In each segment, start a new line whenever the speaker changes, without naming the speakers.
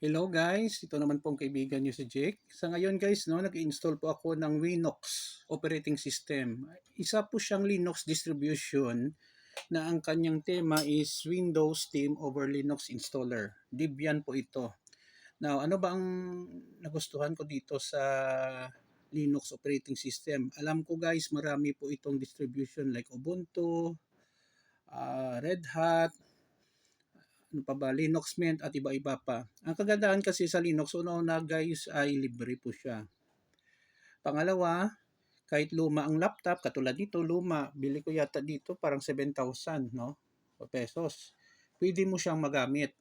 Hello guys, ito naman pong kaibigan niyo si Jake. Sa ngayon guys, nag-install po ako ng Linux operating system. Isa po siyang Linux distribution na ang kanyang tema is Windows Team over Linux Installer. Debian po ito. Now, ano ba ang nagustuhan ko dito sa Linux operating system? Alam ko guys, marami po itong distribution like Ubuntu, Red Hat, ano pa ba, Linux Mint at iba-iba pa. Ang kagandahan kasi sa Linux, una-una guys ay libre po siya. Pangalawa, kahit luma ang laptop, katulad dito, luma, bili ko yata dito parang 7,000 no? O pesos. Pwede mo siyang magamit.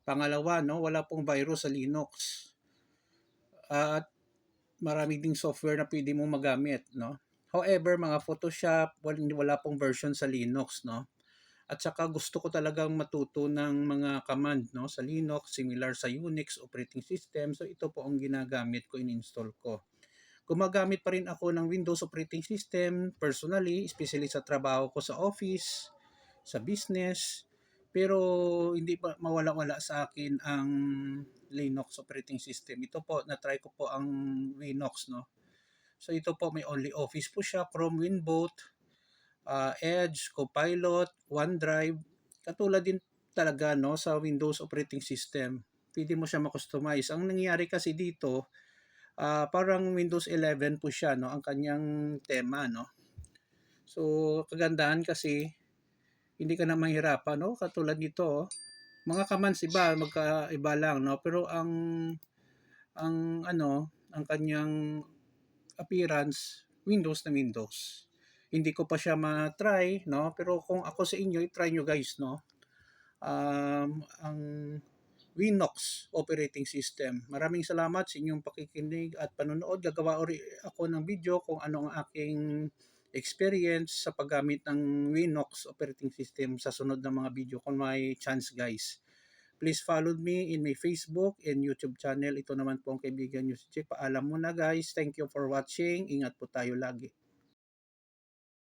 Pangalawa, no, wala pong virus sa Linux. At marami ding software na pwede mong magamit, no? However, mga Photoshop, wala pong version sa Linux, no? At saka gusto ko talagang matuto ng mga command, no, sa Linux, similar sa Unix operating system. So ito po ang ginagamit ko, in-install ko. Gumagamit pa rin ako ng Windows operating system personally, especially sa trabaho ko sa office, sa business. Pero hindi pa mawala-wala sa akin ang Linux operating system. Ito po, na-try ko po ang Linux, no. So ito po, may only office po siya, Chrome Winboat, Edge, Copilot, OneDrive. Katulad din talaga, no, sa Windows operating system. Pwede mo siya ma-customize. Ang nangyayari kasi dito, parang Windows 11 po siya, no, ang kanyang tema, no. So kagandahan kasi hindi ka na mahirapan, no, katulad nito, oh. Mga commands iba, magkaiba lang, no, pero ang kanyang appearance, Windows na Windows. Hindi ko pa siya ma-try, no? Pero kung ako sa inyo, i-try nyo guys, no? Ang Winox operating system. Maraming salamat sa inyong pakikinig at panonood. Gagawa uri ako ng video kung ano ang aking experience sa paggamit ng Winox operating system sa sunod na mga video kung may chance guys. Please follow me in my Facebook and YouTube channel. Ito naman po ang kaibigan nyo si Chick. Paalam muna guys. Thank you for watching. Ingat po tayo lagi.